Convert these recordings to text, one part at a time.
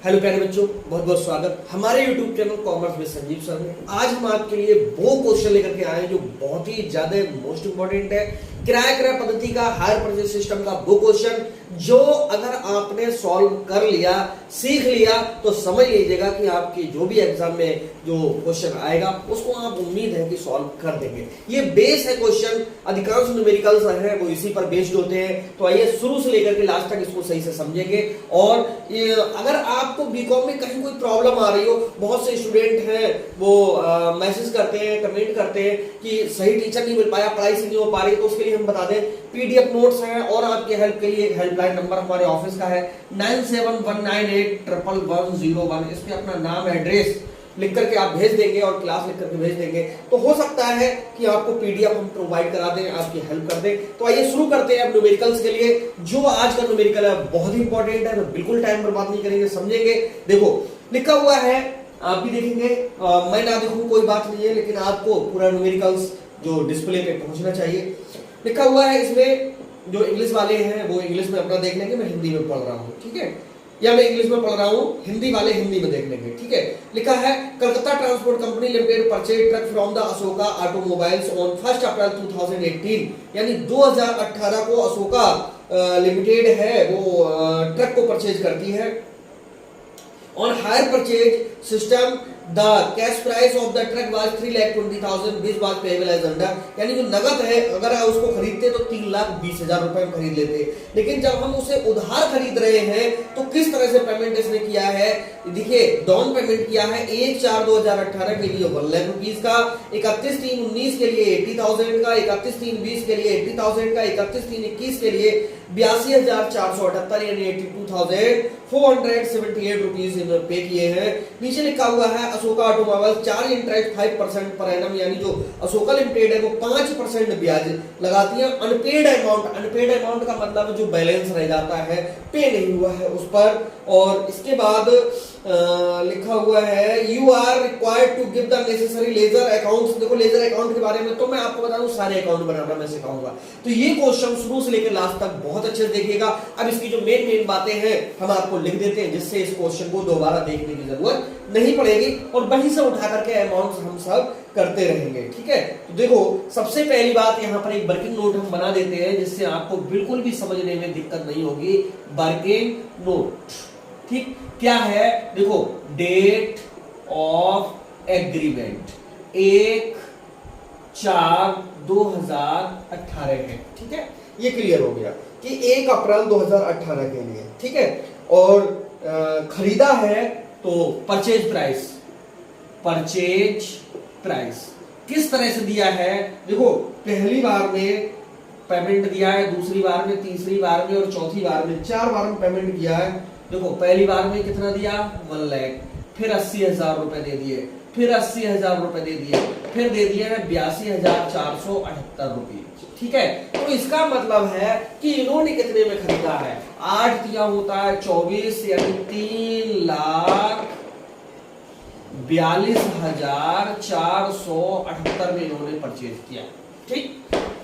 Hello प्यारे बच्चों, बहुत बहुत स्वागत हमारे YouTube चैनल कॉमर्स में संजीव सर में। आज हम आपके लिए वो क्वेश्चन लेकर के आए हैं जो बहुत ही ज्यादा मोस्ट इंपॉर्टेंट है। किराया क्रय पद्धति का हायर परचेज सिस्टम का वो क्वेश्चन जो अगर आपने सॉल्व कर लिया, सीख लिया, तो समझ लीजिएगा कि आपकी जो भी एग्जाम में जो क्वेश्चन आएगा उसको आप उम्मीद है कि सॉल्व कर देंगे। ये बेस है क्वेश्चन, अधिकांश न्यूमेरिकल्स है वो इसी पर बेस्ड होते हैं। तो आइए शुरू से लेकर के लास्ट तक इसको सही से समझेंगे। और अगर आपको बीकॉम में कहीं कोई प्रॉब्लम आ रही हो, बहुत से स्टूडेंट हैं वो मैसेज करते हैं, कमेंट करते हैं कि सही टीचर नहीं मिल पाया, पढ़ाई से नहीं हो पा रही, तो उसके लिए हम बता दें पीडीएफ नोट्स हैं और आपके हेल्प के लिए हेल्पलाइन नंबर हमारे ऑफिस का है 9719811101। इस पे अपना नाम एड्रेस लिख करके आप भेज देंगे और क्लास लिख करके भेज देंगे, तो हो सकता है कि आपको पीडीएफ हम प्रोवाइड करा दें, आपकी हेल्प कर दें। तो आइए शुरू करते हैं अब न्यूमेरिकल्स के लिए। जो आज का न्यूमेरिकल है बहुत ही इंपॉर्टेंट है, तो बिल्कुल टाइम बर्बाद नहीं करेंगे, समझेंगे। देखो लिखा हुआ है, आप भी देखेंगे, मैं ना देखूं कोई बात नहीं है, लेकिन आपको पूरा न्यूमेरिकल्स जो डिस्प्ले पे पहुंचना चाहिए। लिखा हुआ है, इसमें जो इंग्लिश वाले हैं वो इंग्लिश में अपना देख लेंगे, मैं हिंदी में पढ़ रहा हूँ, ठीक है, या मैं इंग्लिश में पढ़ रहा हूँ, हिंदी वाले हिंदी में देख लेंगे, ठीक है। लिखा है Calcutta transport company limited purchase truck from the Ashoka automobiles on 1 अप्रैल 2018, यानी 2018 को अशोका लिमिटेड है वो ट्रक को परचेज करती है। On hire purchase system the cash price of the truck was 3,20,000 which was payable as under, यानी जो नगद है अगर आप उसको खरीदते तो 3,20,000 रुपए में खरीद लेते, लेकिन जब हम उसे उधार खरीद रहे हैं तो किस तरह से पेमेंट इसने किया है। देखिए डाउन पेमेंट किया है 1/4/2018 के लिए 1 लाख रुपीस का, 31/3/19 के लिए 80,000 का, 31/3/20 के लिए 80,000 का, 31/3/21 के लिए 82,478 यानी 82,478 रुपीस पे किए हैं। नीचे लिखा हुआ है Ashoka automobiles charge interest 5% per annum, यानी जो अशोका लिमिटेड है वो 5% ब्याज लगाती है। अनपेड अमाउंट का मतलब जो बैलेंस रह जाता है, पे नहीं हुआ है उस पर। और इसके बाद लिखा हुआ है you are required to give the necessary ledger accounts. देखो लेजर अकाउंट के बारे में तो मैं आपको बता दूं सारे अकाउंट बनाना मैं सिखाऊंगा, तो ये क्वेश्चन शुरू से लेकर लास्ट तक बहुत अच्छे से देखिएगा। अब इसकी जो मेन बातें हैं हम आपको लिख देते हैं, जिससे इस क्वेश्चन को दोबारा देखने की जरूरत नहीं पड़ेगी और वहीं से उठा करके अमाउंट हम सब करते रहेंगे, ठीक है। तो देखो सबसे पहली बात यहाँ पर एक वर्किंग नोट हम बना देते हैं, जिससे आपको बिल्कुल भी समझने में दिक्कत नहीं होगी। वर्किंग नोट, ठीक, क्या है, देखो डेट ऑफ एग्रीमेंट 1/4/2018 है, ठीक है। ये क्लियर हो गया कि 1 अप्रैल 2018 के लिए, ठीक है। और खरीदा है तो परचेज प्राइस किस तरह से दिया है। देखो पहली बार में पेमेंट दिया है, दूसरी बार में, तीसरी बार में और चौथी बार में, 4 बार में पेमेंट किया है। देखो पहली बार में कितना दिया 1 लाख, फिर 80,000 रुपए दे दिए, फिर 80,000 रुपए दे दिए, फिर दे दिए है 82,478 रुपये, ठीक है। तो इसका मतलब है कि इन्होंने कितने में खरीदा है, 8 दिया होता है 24, यानी 3,42,478 में इन्होंने परचेज किया, ठीक।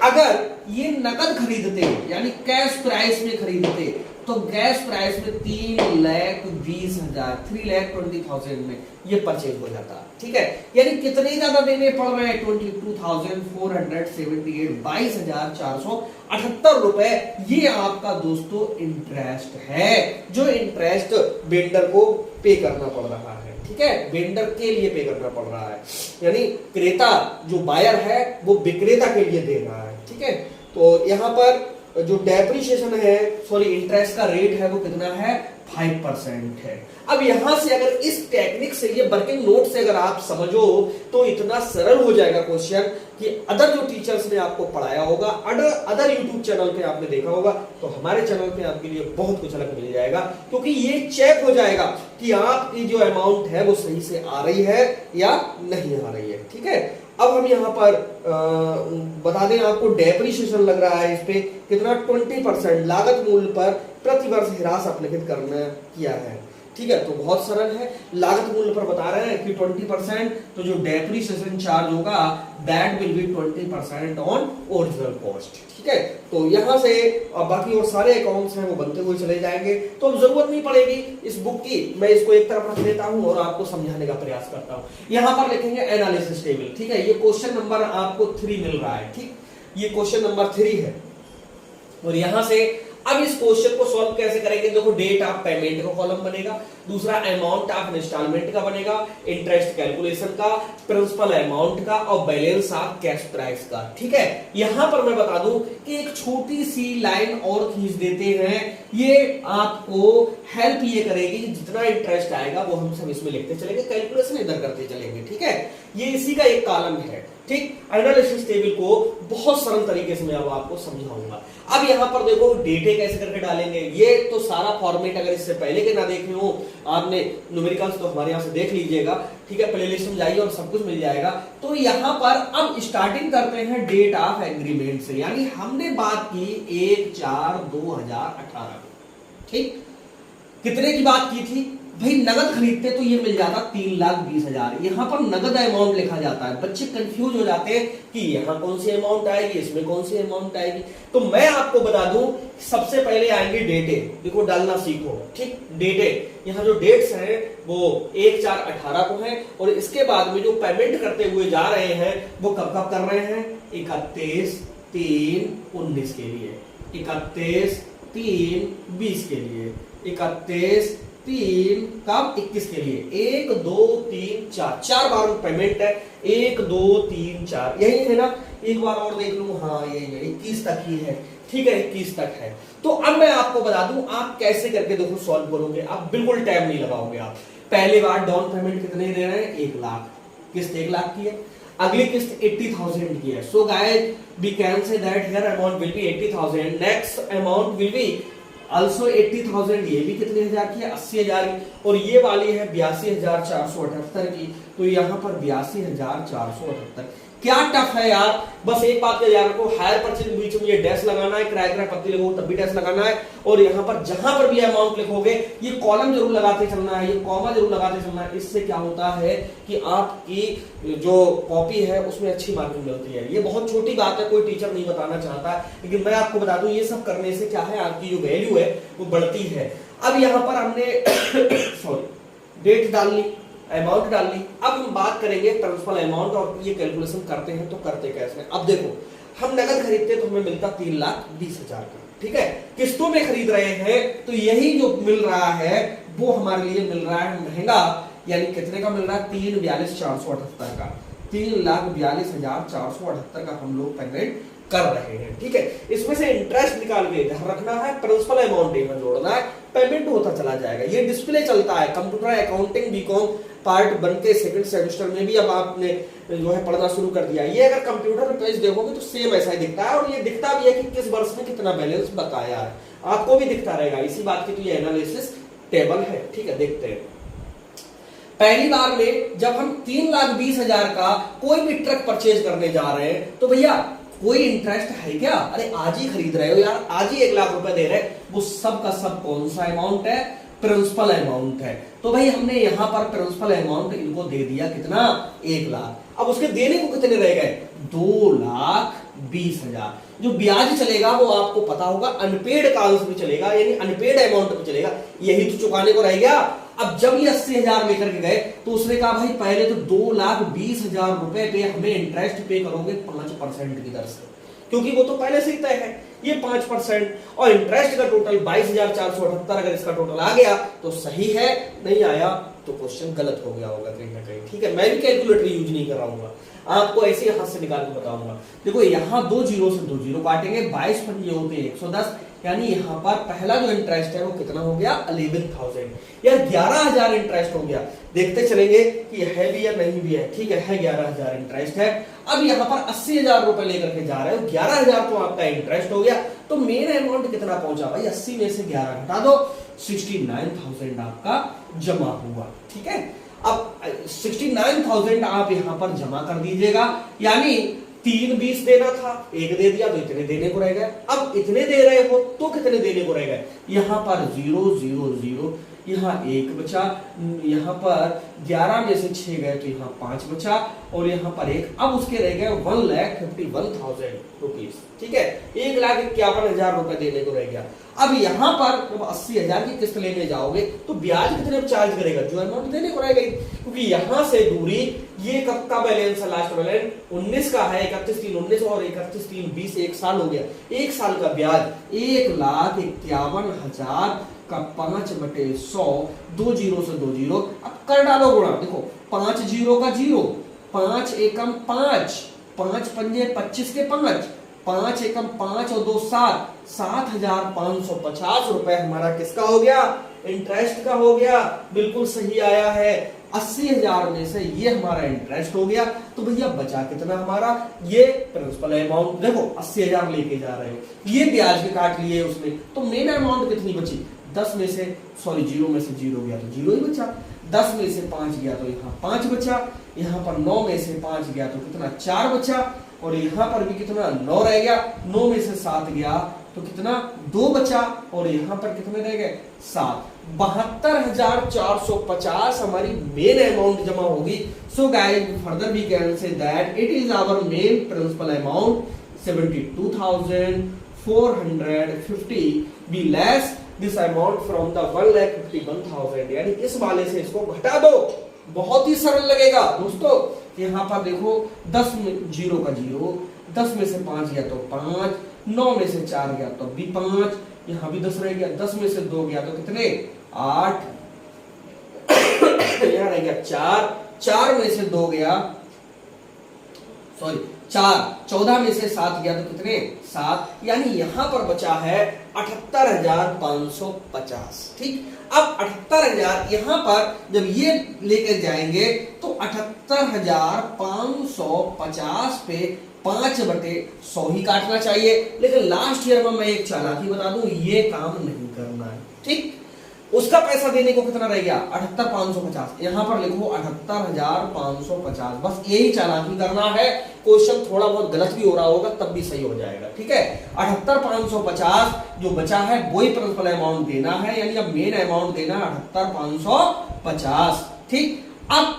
अगर ये नकद खरीदते यानी कैश प्राइस में खरीदते तो कैश प्राइस में 3,20,000 3,20,000 में ये परचेज हो जाता, ठीक है। यानी कितने ज्यादा देने पड़ रहे हैं 22,478, 22,478 रुपए। ये आपका दोस्तों इंटरेस्ट है, जो इंटरेस्ट वेंडर को पे करना पड़ रहा है, ठीक है, वेंडर के लिए पे करना पड़ रहा है, यानी क्रेता जो बायर है वो विक्रेता के लिए दे रहा है, ठीक है। तो यहाँ पर जो डेप्रिसिएशन है, सॉरी इंटरेस्ट का रेट है वो कितना है 5% है। अब यहां से अगर इस टेक्निक से, ये वर्किंग नोट से अगर आप समझो तो इतना सरल हो जाएगा क्वेश्चन कि अदर जो टीचर्स ने आपको पढ़ाया होगा, अदर यूट्यूब चैनल पे आपने देखा होगा, तो हमारे चैनल पे आपके लिए बहुत कुछ अलग मिल जाएगा, क्योंकि ये चेक हो जाएगा कि आपकी जो अमाउंट है वो सही से आ रही है या नहीं आ रही है, ठीक है। अब हम यहाँ पर बता दें आपको डेप्रिसिएशन लग रहा है इस पे कितना 20% लागत मूल्य पर प्रतिवर्ष ह्रास अपलिखित करना किया है। ठीक है, तो बहुत सरल है। लागत मूल्य पर बता रहे हैं कि 20%, तो जो डेप्रिसिएशन चार्ज होगा that will be 20% on original cost. ठीक है, तो यहां से बाकी और सारे अकाउंट्स हैं वो बनते हुए चले जाएंगे, तो अब जरूरत नहीं पड़ेगी इस बुक की। मैं इसको एक तरफ रख देता हूं और आपको समझाने का प्रयास करता हूं। यहां पर लिखेंगे एनालिसिस टेबल। ठीक है, ये क्वेश्चन नंबर आपको 3 मिल रहा है। ठीक, ये क्वेश्चन नंबर 3 है। और यहां से अब इस क्वेश्चन को सॉल्व कैसे करेंगे? देखो, डेट ऑफ पेमेंट का कॉलम बनेगा, दूसरा अमाउंट ऑफ इंस्टॉलमेंट का बनेगा, इंटरेस्ट कैलकुलेशन का, प्रिंसिपल अमाउंट का और बैलेंस ऑफ कैश प्राइस का। ठीक है, यहां पर मैं बता दूं कि एक छोटी सी लाइन और खींच देते हैं, ये आपको हेल्प ये करेगी कि जितना इंटरेस्ट आएगा वो हम सब इसमें लिखते चलेंगे, कैलकुलेशन इधर करते चलेंगे। ठीक है, ये इसी का एक कॉलम है। ठीक, एनालिसिस टेबल को बहुत सरल तरीके से मैं अब आपको समझाऊंगा। अब यहां पर देखो डेटे कैसे करके डालेंगे, ये तो सारा फॉर्मेट अगर इससे पहले के ना देखे हो आपने न्यूमेरिकल्स, तो हमारे यहां से देख लीजिएगा। ठीक है, प्लेलिस्ट में जाइए और सब कुछ मिल जाएगा। तो यहां पर अब स्टार्टिंग करते हैं डेट ऑफ एग्रीमेंट से, यानी हमने बात की 1/4/2018। ठीक, कितने की बात की थी भाई? नगद खरीदते तो ये मिल जाता 3,20,000। यहां पर नगद अमाउंट लिखा जाता है, बच्चे कंफ्यूज हो जाते हैं कि यहां कौन सी अमाउंट आएगी, इसमें कौन सी अमाउंट आएगी। तो मैं आपको बता दूं, सबसे पहले आएंगे डेटे। देखो, डालना सीखो। ठीक, डेटे, यहां जो डेट्स हैं वो 1/4/18 को है, और इसके बाद में जो पेमेंट करते हुए जा रहे हैं वो कब कब कर रहे हैं? 31/3/19 के लिए, 31/3/20 के लिए, 31/3 कब? 21 के लिए। 1 2 3 4 4 बार पेमेंट है। 1 2 3 4 यही है ना? एक बार और देख लूं, हाँ यही है, 21 तक ही है। ठीक है, 21 तक है। तो अब मैं आपको बता दूं आप कैसे करके देखो सॉल्व करोगे। आप बिल्कुल टाइम नहीं लगाओगे। आप पहली बार डाउन पेमेंट कितने दे रहे हैं? 1 लाख, किस्त 1 लाख की है। अगली किस्त 80,000 की है। So guys we can say that here amount will be 80,000। Next amount will be also 80,000, ये भी कितने हजार की है? 80,000 की। और ये वाली है 82,478 की, तो यहाँ पर 82,478। क्या टफ है यार? बस एक बात का याद रखो, हायर परचेज बीच में ये डैश लगाना है, किराए का पत्ती लगो तब भी डैश लगाना है, और यहाँ पर जहां पर भी अमाउंट लिखोगे ये कॉलम जरूर लगाते चलना है, ये कॉमा जरूर लगाते चलना है। इससे क्या होता है कि आपकी जो कॉपी है उसमें अच्छी मार्किंग मिलती है। ये बहुत छोटी बात है, कोई टीचर नहीं बताना चाहता, लेकिन मैं आपको बता दूं ये सब करने से क्या है, आपकी जो वैल्यू है वो बढ़ती है। अब यहाँ पर हमने सॉरी डेट डाल ली, अमाउंट डाल ली। अब हम बात करेंगे प्रिंसिपल अमाउंट, और ये कैलकुलेशन करते हैं तो करते कैसे? अब देखो, हम नगद खरीदते तो हमें मिलता 3,20,000 का। ठीक है, किस्तों में खरीद रहे हैं तो यही जो मिल रहा है वो हमारे लिए मिल रहा है महंगा, यानी कितने का मिल रहा है? 3,42,478 का। 3,42,478 का हम लोग पेमेंट कर रहे हैं। ठीक है, इसमें से इंटरेस्ट निकाल के इधर रखना है, प्रिंसिपल अमाउंट यहाँ जोड़ना है, पेमेंट होता चला जाएगा। ये डिस्प्ले चलता है कंप्यूटर अकाउंटिंग बीकॉम पार्ट बनते सेकंड सेमेस्टर में भी अब आपने जो है पढ़ना शुरू कर दिया। ये अगर कंप्यूटर पे पेज देखोगे तो सेम ऐसा ही दिखता है, और ये दिखता भी है कि किस वर्ष में कितना बैलेंस बताया है, आपको भी दिखता रहेगा। इसी बात की तो ये एनालिसिस टेबल है। ठीक है, देखते हैं। पहली बार में जब हम 3,20,000 का कोई भी ट्रक परचेज करने जा रहे हैं तो भैया कोई इंटरेस्ट है क्या? अरे आज ही खरीद रहे हो यार, आज ही 1 लाख रुपए दे रहे हैं, वो सब का सब कौन सा अमाउंट है? प्रिंसिपल अमाउंट है। तो भाई हमने यहां पर प्रिंसिपल अमाउंट इनको दे दिया कितना? 1 लाख। अब उसके देने को कितने रह गए? 2,20,000। जो ब्याज चलेगा वो आपको पता होगा अनपेड काउंस में चलेगा, यानी अनपेड अमाउंट में चलेगा, यही तो चुकाने को रह गया। अब जब ये 80,000 लेकर के गए तो उसने कहा भाई पहले तो 2,20,000 रुपए पे हमें इंटरेस्ट पे करोगे 5% की दर से, क्योंकि वो तो पहले से ही तय है ये 5%, और इंटरेस्ट का टोटल 22,478 अगर इसका टोटल आ गया तो सही है, नहीं आया तो क्वेश्चन गलत हो गया होगा कहीं ना कहीं। ठीक है, मैं भी कैलकुलेटर यूज नहीं कर रहा हूँ, आपको ऐसे ही हाथ से निकाल के बताऊंगा। देखो यहाँ 2 जीरो से 2 जीरो काटेंगे, 22 पंजे होते हैं 110, यानी यहाँ पर पहला जो इंटरेस्ट है वो कितना हो गया? 11,000 या 11,000 इंटरेस्ट हो गया। देखते चलेंगे कि है भी या नहीं भी है। ठीक है 11,000 इंटरेस्ट है। अब यहाँ पर 80,000 रुपए लेकर के जा रहे हो, 11,000 तो आपका इंटरेस्ट हो गया, तो मेन अमाउंट कितना पहुंचा भाई? 80 में से 11 घटा दो, 69,000 आपका जमा हुआ। ठीक है, अब 69,000 आप यहां पर जमा कर दीजिएगा, यानी 3,20 देना था, 1 दे दिया तो इतने देने को रह गए। अब इतने दे रहे हो तो कितने देने को रह गए? यहां पर 0 0 0, यहाँ 1 बचा, यहाँ पर 11 में से 6 गए तो यहाँ 5 बचा और यहाँ पर 1। अब उसके रह गए 1,51,000 रुपीज, ठीक है, 1,51,000 रुपए देने को रह गया। अब यहाँ पर जब 80,000 की किस्त लेने जाओगे तो ब्याज कितने चार्ज करेगा, जो अमाउंट देने को रहेगा, क्योंकि यहाँ से दूरी, ये कब का बैलेंस है, लास्ट बैलेंस 19 का है, 31/3/19 और 31/3/20, 1 साल हो गया। 1 साल का ब्याज 1,51,000 का 5/100, 2 जीरो से 2 जीरो, अब कर डालो गुणा, देखो 5 जीरो का 0, 5 एकम 5, 5 पंजे 25 के 5, 5 एकम 5 और 2 7, 7,550 रुपए हमारा किसका हो गया, इंटरेस्ट का हो गया। बिल्कुल सही आया है। 80,000 में से ये हमारा इंटरेस्ट हो गया, तो भैया बचा कितना हमारा, ये प्रिंसिपल अमाउंट, देखो 80,000 लेके जा रहे हो, ये ब्याज के काट लिए उसने, तो मेन अमाउंट कितनी बची, 10 में से, सॉरी 0 में से 0 गया तो 0 ही बचा, 10 में से 5 गया तो यहाँ 5 बचा, यहाँ पर 9 में से 5 गया तो कितना 4 बचा, और यहाँ पर भी कितना 9 रह गया, 9 में से 7 गया तो कितना 2 बचा, और यहाँ पर कितने रह गए 7, 72,450 हमारी मेन अमाउंट जमा होगी। So guys further we can say that it is our main principal amount 72,450 be less this amount from the 1,51,000, यानी इस वाले से इसको घटा दो, बहुत ही सरल लगेगा दोस्तों। यहाँ पर देखो 10 में 0 का 0, 10 में से 5 गया तो 5, 9 में से 4 गया तो भी 5, यहाँ भी 10 रह गया, 10 में से 2 गया तो कितने 8, यहाँ रह गया 4, 4 में से 2 गया, सॉरी 4, 14 में से 7 गया तो कितने 7, यानी यहां पर बचा है 78,550। ठीक, अब 78,000 यहां पर जब ये लेकर जाएंगे तो 78,550 पे 5/100 ही काटना चाहिए, लेकिन लास्ट ईयर में मैं एक चालाकी बता दूं, ये काम नहीं करना है। ठीक, उसका पैसा देने को कितना रह गया 78,550, यहां पर लिखो 78,550, बस यही चालाकी करना है। क्वेश्चन थोड़ा बहुत गलत भी हो रहा होगा तब भी सही हो जाएगा। ठीक है, 78,550 जो बचा है वही प्रिंसिपल अमाउंट देना है, यानी अब मेन अमाउंट देना 78,550। ठीक, अब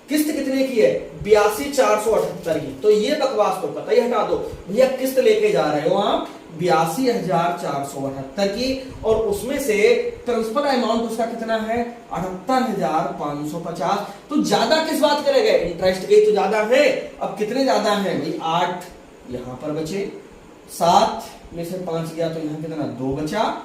किस्त कितने की है 82,478 की, तो ये बकवास तो पता ही हटा दो भैया, किस्त लेके जा रहे हो आप 82,478 की, और उसमें से प्रिंसिपल अमाउंट उसका कितना है 78,550, तो ज्यादा किस बात करेंगे, इंटरेस्ट के तो ज्यादा है। अब कितने ज्यादा है भाई 8 यहां पर बचे, 7 में से 5 गया तो यहां कितना 2 बचा,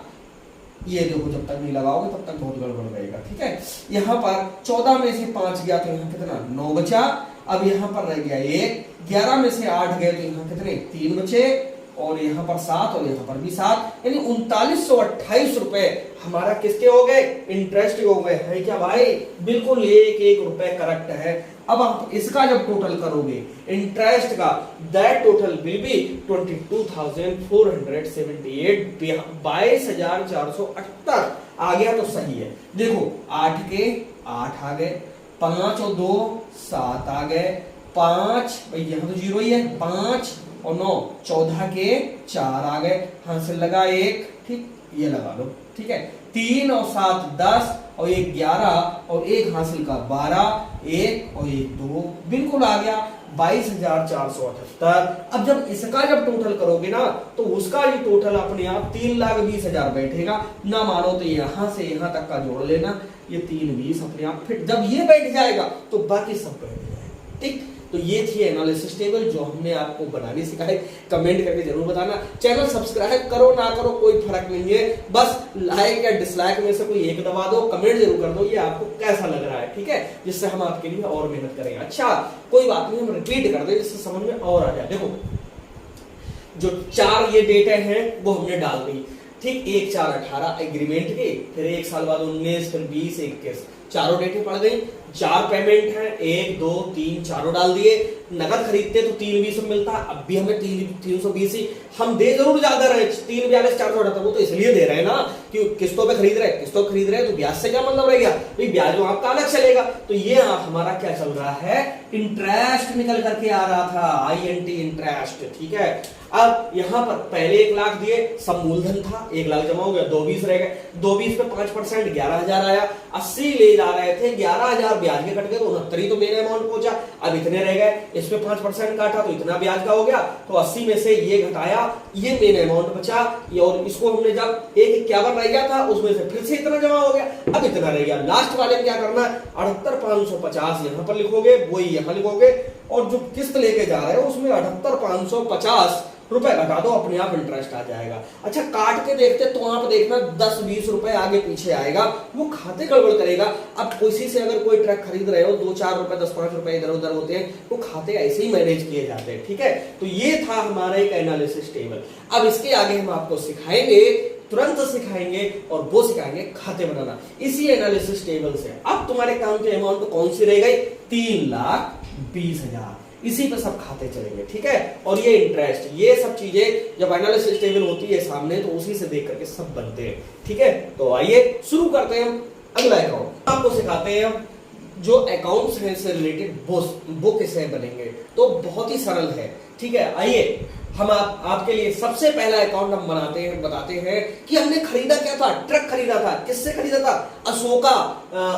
ये देखो जब तक नहीं लगाओगे तब तक बहुत गड़बड़ रहेगा। ठीक है, यहां पर 14 में से 5 गया तो यहां कितना 9 बचा, अब यहां पर रह गया 1, 11 में से 8 गए तो यहां कितने 3 बचे, और यहां पर 7 और यहां पर भी 7, यानी 3928 रुपए हमारा किसके हो गए, इंटरेस्ट के हो गए। है क्या भाई, बिल्कुल 1-1 रुपए करेक्ट है। अब आप इसका जब टोटल करोगे इंटरेस्ट का, दैट टोटल विल बी 22,478, 22,478 आ गया तो सही है। देखो 8 के 8 आ गए, 5 और 2 7 आ गए, 5 भाई यहां तो 0 ही है, 5 और 9 14 के 4 आ गए, हासिल लगा 1, ठीक ये लगा लो। ठीक है, 3 और 7 10 और 1 11 और 1 हासिल का 12, 1 और 1 2, बिल्कुल आ गया 22,478। अब जब इसका जब टोटल करोगे ना तो उसका ये टोटल अपने आप 3,20,000 बैठेगा। ना मानो तो यहां से यहां तक का जोड़ लेना, ये 320 अपने आप फिट, जब ये बैठ जाएगा तो बाकी सब बैठ जाएगा। ठीक, तो ये थी एनालिसिस टेबल जो हमने आपको बनाने सिखाए। कमेंट करके जरूर बताना, चैनल सब्सक्राइब करो ना करो कोई फर्क नहीं है, बस लाइक या डिसलाइक में से कोई एक दबा दो, कमेंट जरूर कर दो ये आपको कैसा लग रहा है। ठीक है, जिससे हम आपके लिए और मेहनत करेंगे। अच्छा कोई बात नहीं, हम रिपीट कर दे जिससे समझ में और आ जाए। देखो जो 4 ये डेटे हैं वो हमने डाल दी। ठीक, 1 4 18 एग्रीमेंट की, फिर 1 साल बाद 19, फिर 20 21, चारों डेटें पड़ गई, 4 पेमेंट हैं, 1 2 3 चारों डाल दिए। नगद खरीदते तो 320 में मिलता, अब भी हमें 320 ही, हम दे जरूर ज्यादा रहे, 342,478, वो तो इसलिए दे रहे हैं ना कि किस्तों पे खरीद रहे हैं, तो ब्याज से क्या मतलब रहेगा भाई, ब्याज आपका अलग चलेगा। तो ये हमारा क्या चल रहा है, इंटरेस्ट निकल करके आ रहा था, INT इंटरेस्ट, ठीक है। अब यहां पर पहले 1 लाख दिए, सब मूलधन था, 1 लाख जमा हो गया, 220 रह गए, 220 पे 5% 11,000 आया, 80 ले जा रहे थे, 11,000 ब्याज के कट गए तो 69 ही तो मेन अमाउंट पहुंचा। अब इतने रह गए, इसमें 5% काटा तो इतना ब्याज का हो गया, तो 80 में से ये घटाया, ये मेन अमाउंट बचा, और इसको हमने जब 151 रह गया था उसमें से फिर से इतना जमा हो गया, अब इतना रह गया। लास्ट वाले में क्या करना है, 78,550 यहां पर लिखोगे, वही यहां लिखोगे, और जो किस्त लेके जा रहे हो उसमें 78,550 रुपए घटा दो, अपने आप इंटरेस्ट आ जाएगा। अच्छा काट के देखते तो आप देखना 10-20 रुपए आगे पीछे आएगा, वो खाते गड़बड़ करेगा। अब किसी से अगर कोई ट्रक खरीद रहे हो, 2-4 रुपए 10-5 रुपए इधर उधर होते हैं, तो खाते ऐसे ही मैनेज किए जाते हैं, ठीक है। तो ये था हमारा एक एनालिसिस टेबल। अब इसके आगे हम आपको सिखाएंगे, तुरंत सिखाएंगे, और वो सिखाएंगे खाते बनाना इसी एनालिसिस टेबल से। अब तुम्हारे काम की अमाउंट कौन सी रह गई, 3,20,000, इसी पे सब खाते चलेंगे, ठीक है। और ये इंटरेस्ट, ये सब चीजें जब एनालिसिस टेबल होती है सामने तो उसी से देख करके सब बनते हैं, ठीक है। तो आइए शुरू करते हैं हम अगला अकाउंट। आपको सिखाते हैं हम जो अकाउंट्स हैं से रिलेटेड वो कैसे बनेंगे, तो बहुत ही सरल है, ठीक है। आइए हम आपके लिए सबसे पहला अकाउंट हम बताते हैं कि हमने खरीदा क्या था, ट्रक खरीदा था, किससे खरीदा था, अशोका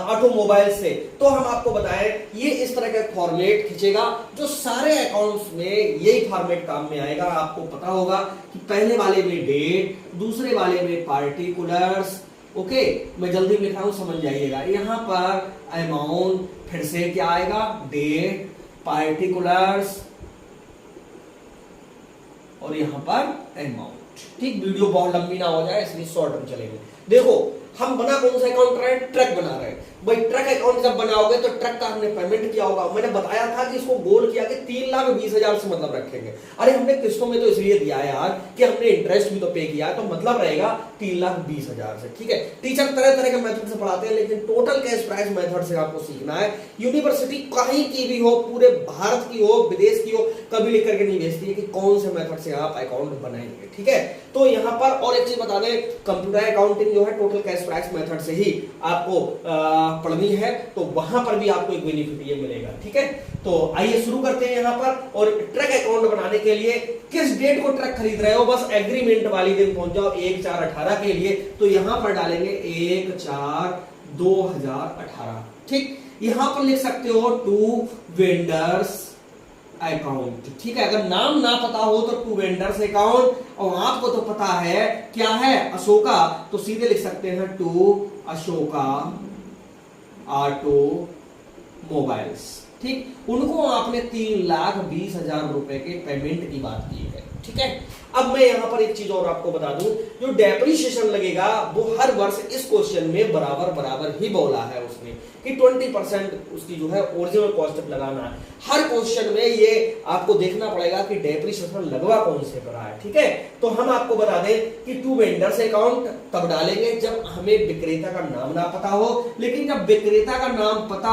ऑटोमोबाइल से। तो हम आपको बताएं ये इस तरह का फॉर्मेट खींचेगा, जो सारे अकाउंट्स में यही फॉर्मेट काम में आएगा। आपको पता होगा कि पहले वाले में डेट, दूसरे वाले में पार्टिकुलर्स, ओके, मैं जल्दी लिखा हूं समझ जाइएगा। यहां पर अमाउंट, फिर से क्या आएगा, डेट, पार्टिकुलर्स, और यहां पर अमाउंट, ठीक। वीडियो बहुत लंबी ना हो जाए इसलिए शॉर्ट में चलेंगे। देखो हम बना कौन सा अकाउंट रहे हैं, ट्रक बना रहे हैं भाई। ट्रक अकाउंट जब बनाओगे तो ट्रक का हमने पेमेंट किया होगा, मैंने बताया था कि इसको गोल किया कि 3,20,000 से मतलब रखेंगे। अरे हमने किस्तों में तो इसलिए दिया है यार कि हमने इंटरेस्ट भी तो पे किया, तो मतलब रहेगा 3,20,000 से, ठीक है। टीचर तरह तरह के मेथड से पढ़ाते हैं, लेकिन टोटल कैश प्राइस मेथड से आपको सीखना है। यूनिवर्सिटी कहीं की भी हो, पूरे भारत की हो, विदेश की हो, कभी लिख करके नहीं भेजती है कि कौन से मेथड से आप अकाउंट बनाएंगे, ठीक है। तो यहाँ पर और एक चीज बता दें, कंप्यूटर अकाउंटिंग जो है टोटल कैश प्राइस मेथड से ही आपको पढ़नी है, तो वहां पर भी आपको एक बेनिफिट ये मिलेगा, ठीक है। तो आइए शुरू करते हैं यहाँ पर। और ट्रक अकाउंट बनाने के लिए किस डेट को ट्रक खरीद रहे हो, बस एग्रीमेंट वाली दिन पहुंच जाओ 1/4/18 के लिए, तो यहां पर डालेंगे 1/4/2018, ठीक। यहां पर लिख सकते हो टू वेंडर्स अकाउंट, ठीक है। अगर नाम ना पता हो तो टू वेंडर्स अकाउंट, और आपको तो पता है क्या है, अशोका, तो सीधे लिख सकते हैं टू अशोका ऑटो मोबाइल्स, ठीक। उनको आपने 3,20,000 रुपए के पेमेंट की बात की है, ठीक है। अब मैं यहां पर एक चीज और आपको बता दूं, जो डेप्रिसिएशन लगेगा वो हर वर्ष इस क्वेश्चन में बराबर ही बोला है उसने कि 20% उसकी जो है ओरिजिनल कॉस्ट लगाना है। हर क्वेश्चन में ये आपको देखना पड़ेगा कि डेप्रिसिएशन लगवा कौन से पर है, ठीक है। तो हम आपको बता दें कि टू वेंडर्स अकाउंट तब डालेंगे जब हमें विक्रेता का नाम ना पता हो, लेकिन जब विक्रेता का नाम पता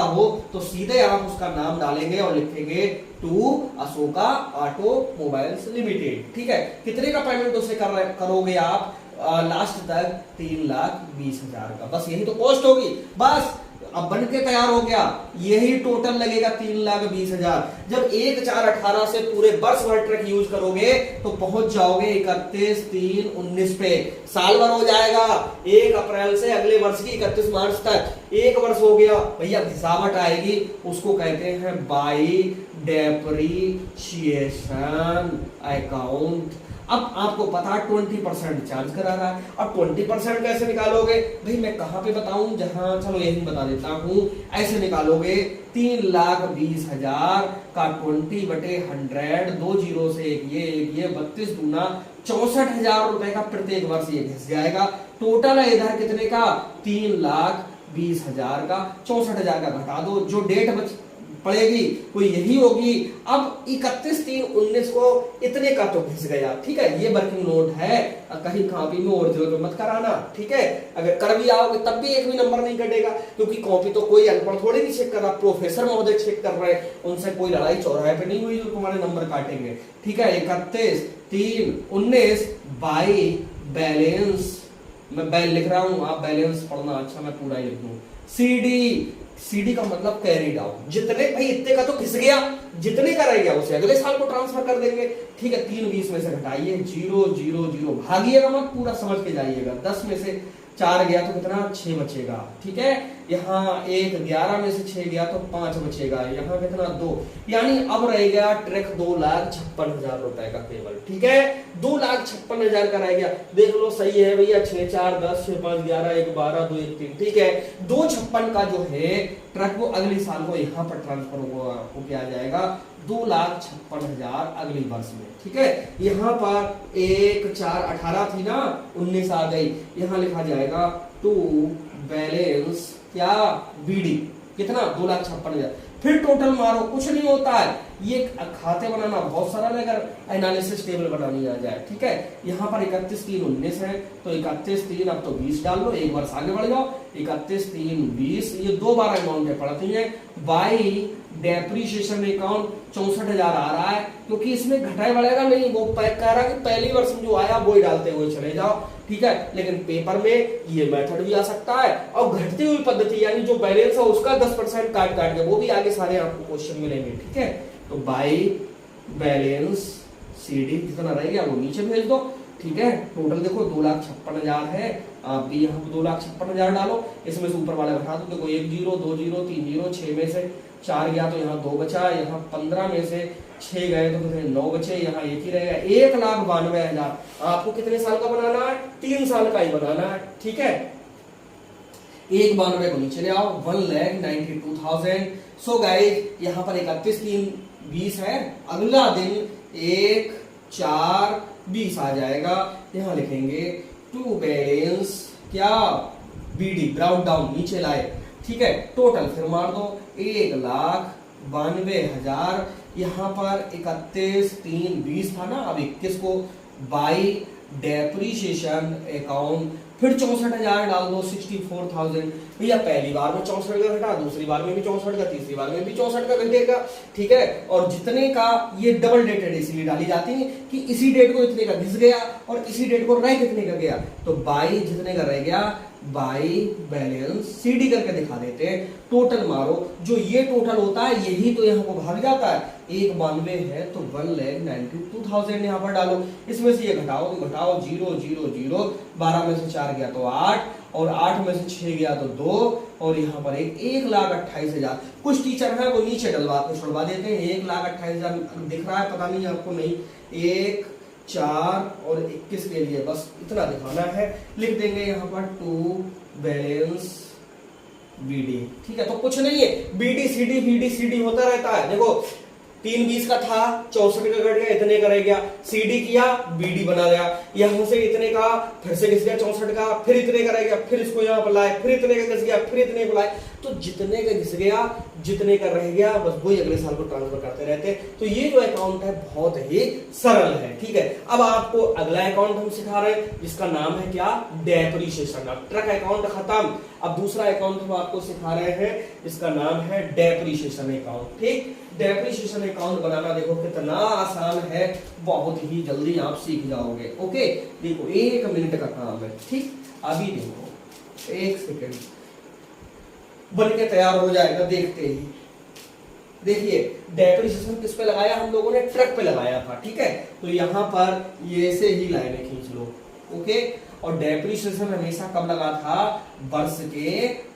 हो तो सीधे आप उसका नाम डालेंगे और लिखेंगे to Ashoka automobiles limited, ठीक है। कितने का पेमेंट उसे करोगे आप लास्ट तक, 3,20,000 का, बस यही तो कॉस्ट होगी, बस अब बन के तैयार हो गया, यही टोटल लगेगा 3,20,000। जब 1/4/18 से पूरे वर्ष भर ट्रक यूज करोगे तो पहुंच जाओगे 31/3/19 पे, साल भर हो जाएगा। 1 अप्रैल से अगले वर्ष की 31 मार्च तक 1 वर्ष हो गया भैया। घिसावट आएगी, उसको कहते हैं बाई डेप्रिसिएशन अकाउंट। अब आपको पता 20% चार्ज करा रहा है, अब 20% कैसे निकालोगे भाई, मैं कहां पे बताऊं, जहां, चलो यही बता देता हूं। ऐसे निकालोगे 3,20,000 का 20/100, 2 जीरो से एक ये 32 दूना 64,000 रुपए का प्रत्येक वर्ष ये घिस जाएगा। टोटल है इधर कितने का, 3,20,000 का, 64,000 का घटा दो, जो डेट पड़ेगी कोई यही होगी। अब 31/3/19 को इतने का तो घिस गया, ठीक है, ये वर्किंग नोट है, कहीं कॉपी में ओरिजिनल पे मत कराना, ठीक है। अगर कर भी आओगे तब भी एक भी नंबर नहीं कटेगा, क्योंकि कॉपी तो कोई अनपढ़ थोड़ी नहीं चेक कर रहा, प्रोफेसर महोदय चेक कर रहे हैं, उनसे कोई लड़ाई चौराहे पे नहीं हुई जो तुम्हारे नंबर काटेंगे, ठीक है। 31/3/19 बाई बैलेंस, मैं बैल लिख रहा हूं, आप बैलेंस पढ़ना, अच्छा मैं पूरा ही लिख दूं। सीडी का मतलब कैरी डाउन, जितने भाई इतने का तो घिस गया, जितने का रह गया उसे अगले साल को ट्रांसफर कर देंगे, ठीक है। 3 20 में से घटाइए, 0 0 0, भागिएगा मत, पूरा समझ के जाइएगा। 10 में से 4 गया तो कितना, 6 बचेगा, ठीक है। यहाँ 1 11 में से 6 गया तो 5 बचेगा, यहाँ कितना 2, यानी अब रह गया ट्रैक 2,56,000 रुपए का केवल, ठीक है। 2,56,000 का रह गया, देख लो सही है भैया, 6 4 10 6 5 11 1 12 2 1 3, ठीक है। 2,56,000 का जो है ट्रक वो अगले साल को यहाँ पर ट्रांसफर हो क्या जाएगा, 2,56,000 अगले वर्ष में, ठीक है। यहाँ पर 1 4 18 थी ना, 19 आ गई, यहाँ लिखा जाएगा टू बैलेंस क्या बीडी, कितना 2,56,000, फिर टोटल मारो, कुछ नहीं होता है, ये खाते बनाना बहुत सरल है अगर एनालिसिस टेबल बनानी आ जाए, ठीक है। यहाँ पर 31/3/19 है तो 31/3 अब तो 20 डाल लो, एक वर्ष आगे बढ़ जाओ, 31/3/20, ये 2 बार अमाउंट पड़ती है, बाई डेप्रीशिएशन अकाउंट 64,000 आ रहा है, क्योंकि इसमें घटाए बढ़ेगा नहीं, वो कह रहा कि पहली वर्ष में जो आया वो ही डालते हुए चले जाओ, ठीक है। लेकिन पेपर में ये मेथड भी आ सकता है, और घटती हुई पद्धति यानी जो बैलेंस है उसका 10% काट के, वो भी आगे सारे आपको क्वेश्चन मिलेंगे, ठीक है। तो बाई बैलेंस सीडी कितना रह गया वो नीचे भेज दो, ठीक है। टोटल देखो 2,56,000 है, आप भी यहाँ 2,56,000 डालो, इसमें से ऊपर वाला घटा दो, देखो 1 0 2 0 3 0, 6 में से 4 गया तो यहाँ 2 बचा, यहाँ 15 में से 6 गए तो कितने 9 बचे, यहाँ 1 ही रहेगा, 1,92,000। आपको कितने साल का बनाना है, 3 साल का ही बनाना है, ठीक है। 1,92 को नीचे ले आओ, 1,92,000। सो गाइस यहाँ पर 31/3/20 है, अगला दिन 1 4 20 आ जाएगा, यहाँ लिखेंगे टू बैलेंस क्या बीडी, ब्राउन डाउन नीचे लाए, ठीक है। टोटल फिर मार दो, 1,92,000, यहाँ पर 31/3/20 था ना, अब 21 को बाई डेप्रीशिएशन अकाउंट, फिर 64,000 डाल दो, 64,000। भैया पहली बार में 64 का घटा, दूसरी बार में भी 64 का, तीसरी बार में भी 64 का घटेगा, ठीक है। और जितने का ये डबल डेटेड इसलिए डाली जाती है कि इसी डेट को इतने का घिस गया और इसी डेट को रह कितने का गया, तो बाई जितने का रह गया बाई बैलेंस सीडी करके दिखा देते हैं। टोटल मारो, जो ये टोटल होता है यही तो यहाँ को भाग जाता है, 1,92 है तो 1,92,000 यहाँ पर डालो, इसमें से ये घटाओ तो घटाओ 0 0 0, 12 में से 4 गया तो 8, और 8 में से 6 गया तो 2, और यहाँ पर 1,28,000। कुछ टीचर है वो नीचे डलवा के छुड़वा देते हैं, 1,28,000 दिख रहा है, पता नहीं आपको, नहीं 1 4 और 21 के लिए बस इतना दिखाना है, लिख देंगे यहाँ पर टू बैलेंस बीडी, ठीक है। तो कुछ नहीं है, बीडी सीडी बीडी सीडी होता रहता है, देखो 3 20 का था, 64 का घट गया, इतने का रह गया, सीडी किया बीडी बना दिया, यहाँ से इतने का फिर से घिस गया 64 का, फिर इतने का रह गया, फिर इसको यहाँ पर लाए, फिर इतने का घिस गया, फिर इतने को लाए, तो जितने का घिस गया जितने का रह गया बस वही अगले साल को ट्रांसफर करते रहते। तो ये जो अकाउंट है बहुत ही सरल है, ठीक है। अब आपको अगला अकाउंट हम सिखा रहे हैं जिसका नाम है क्या, डेप्रीशिएशन। अब ट्रक अकाउंट खत्म, अब दूसरा अकाउंट हम आपको सिखा रहे हैं जिसका नाम है डेप्रीशिएशन अकाउंट, ठीक। डेप्रीशिएशन अकाउंट बनाना देखो कितना आसान है, बहुत ही जल्दी आप सीख जाओगे, ओके। देखो 1 मिनट का काम है, ठीक, अभी देखो 1 सेकेंड बन के तैयार हो जाएगा देखते ही। देखिए डेप्रीशिएशन किस पे लगाया हम लोगों ने, ट्रक पे लगाया था, ठीक है। तो यहाँ पर ये से ही लाइनें खींच लो, ओके। और डेप्रीशिएशन हमेशा कब लगा था, वर्ष के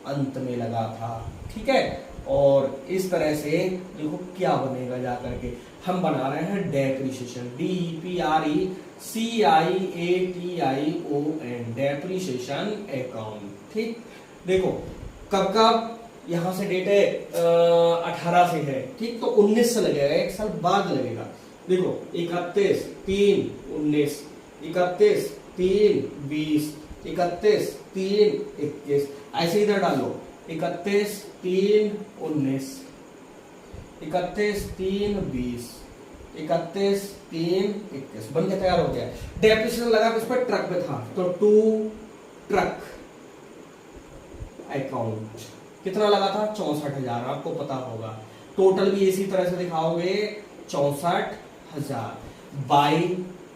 अंत में लगा था, ठीक है। और इस तरह से देखो क्या बनेगा जाकर के, हम बना रहे हैं डेप्रीशिएशन, DEPRECIATION, डेप्रीशिएशन अकाउंट, ठीक। देखो कब कब, यहां से डेट है 18 से है, ठीक, तो 19 से लगेगा, एक साल बाद लगेगा। देखो 31/3/19, 31/3/20, 31/3/21, ऐसे इधर डालो 31/3/19, 31/3/20, 31/3/21 बन के तैयार हो गया। डेप्रिसिएशन लगा किस पर? ट्रक पे था, तो टू ट्रक अकाउंट कितना लगा था? 64,000, आपको पता होगा। टोटल भी इसी तरह से दिखाओगे 64,000 by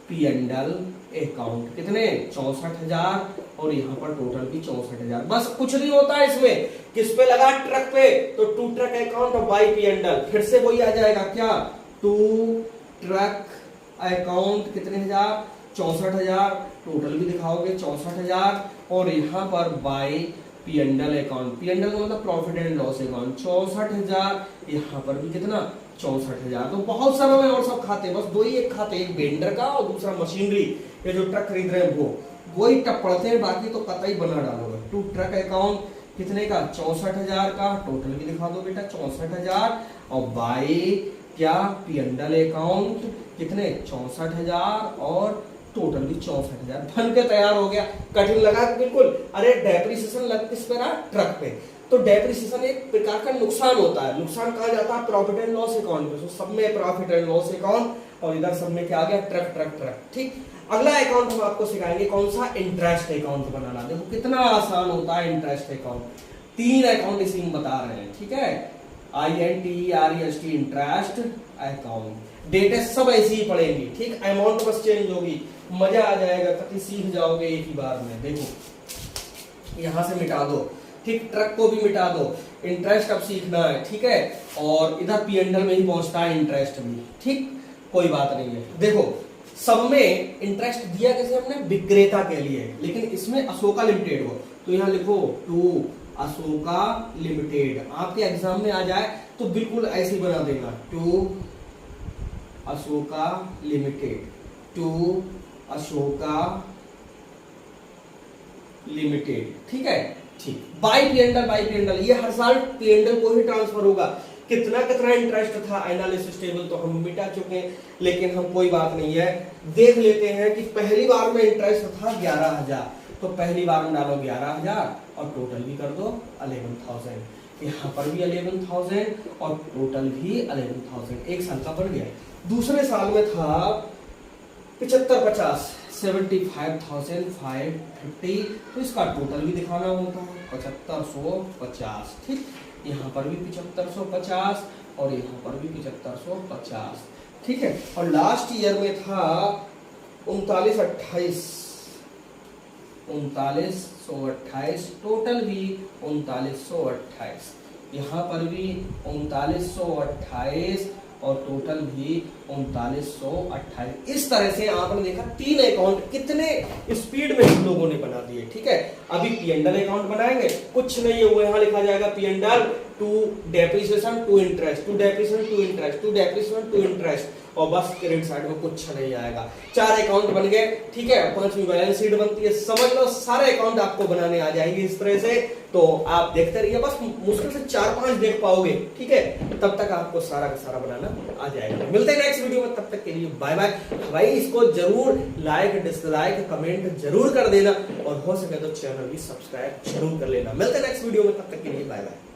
P and L account, कितने? 64,000, और यहाँ पर टोटल भी 64,000। बस कुछ नहीं होता है इसमें, किस पे लगा? ट्रक पे, तो टू ट्रक अकाउंट और बाई पी एंड एल, फिर से वही आ जाएगा क्या? टू ट्रक अकाउंट कितने हजार? 64,000, टोटल भी दिखाओगे 64,000, और यहाँ पर by P and L account, P and L मतलब प्रॉफिट एंड लॉस अकाउंट, 64,000, यहाँ पर भी कितना? 64,000। तो बहुत सरल है, और सब खाते, बस दो ही एक खाते, एक वेंडर का और दूसरा मशीनरी, ये जो ट्रक खरीद रहे हैं वो ही टप पड़ते हैं, बाकी तो कतई बना डालोगे। टू ट्रक अकाउंट कितने का? 64,000 का, टोटल भी दिखा दो बेटा 64,000, और बाई क्या? पी एंड एल अकाउंट कितने? 64,000, और टोटल भी 64,000 बन के तैयार हो गया। कठिन लगा? बिल्कुल। अरे डेप्रिसिएशन लग किस पे रहा? ट्रक पे। तो डेप्रिसिएशन एक प्रकार का नुकसान होता है। नुकसान कहा जाता है प्रॉफिट एंड लॉस अकाउंट में, तो सब में प्रॉफिट एंड लॉस अकाउंट, और इधर सब में क्या आ गया? Truck truck truck. ठीक, अगला अकाउंट हम आपको सिखाएंगे कौन सा? इंटरेस्ट अकाउंट बनाना। देखो कितना आसान होता है इंटरेस्ट अकाउंट। 3 अकाउंट इसी में बता रहे हैं, ठीक है? INTEREST interest account. डेटें सब ऐसी ही पड़ेंगी, ठीक, अमाउंट बस चेंज होगी। मजा आ जाएगा, कभी सीख जाओगे एक ही बार में। देखो यहां से मिटा दो, ठीक, ट्रक को भी मिटा दो, इंटरेस्ट अब सीखना है, ठीक है? और इधर पी एंड एल में ही पहुंचता है इंटरेस्ट भी, ठीक, कोई बात नहीं है। देखो सब में इंटरेस्ट दिया कैसे हमने? विक्रेता के लिए, लेकिन इसमें अशोका लिमिटेड हो, तो यहाँ लिखो टू अशोका लिमिटेड। आपके एग्जाम में आ जाए तो बिल्कुल ऐसे ही बना देगा, to Ashoka limited, to Ashoka limited, ठीक है? ठीक, by P and L, by P and L, ये हर साल पी एंड एल को ही ट्रांसफर होगा। कितना कितना इंटरेस्ट था एनालिसिस टेबल तो हम मिटा चुके हैं, लेकिन हम कोई बात नहीं है, देख लेते हैं कि पहली बार में इंटरेस्ट था 11,000, तो पहली बार में डालो 11,000 और टोटल भी कर दो 11,000। यहाँ पर भी 11,000 और टोटल भी 11,000, एक साल का बढ़ गया। दूसरे साल में था 75-50, 75,550, तो इसका टोटल भी दिखाना होता है 7550, ठीक, यहाँ पर भी 7550 और यहाँ पर भी 7550, ठीक है? और लास्ट ईयर में था 3928, टोटल भी 3928, यहाँ पर भी 3928 और टोटल भी 3928। इस तरह से आपने देखा 3 अकाउंट कितने स्पीड में हम लोगों ने बना दिए, ठीक है? अभी पी एंड एल अकाउंट बनाएंगे, कुछ नहीं है वो यहाँ लिखा जाएगा P and L to depreciation to interest, to depreciation to interest, to depreciation to interest, और बस क्रेडिट साइड में कुछ नहीं आएगा। 4 अकाउंट बन गए, ठीक है? 5वीं बैलेंस शीट बनती है, समझ लो सारे अकाउंट आपको बनाने आ जाएंगे इस तरह से। तो आप देखते रहिए, बस मुश्किल से 4-5 देख पाओगे, ठीक है? तब तक आपको सारा का सारा बनाना आ जाएगा। मिलते हैं नेक्स्ट वीडियो में, तब तक के लिए बाय बाय। भाई इसको जरूर लाइक डिसलाइक कमेंट जरूर कर देना, और हो सके तो चैनल भी सब्सक्राइब जरूर कर लेना। मिलते हैं नेक्स्ट वीडियो में, तब तक के लिए बाय बाय।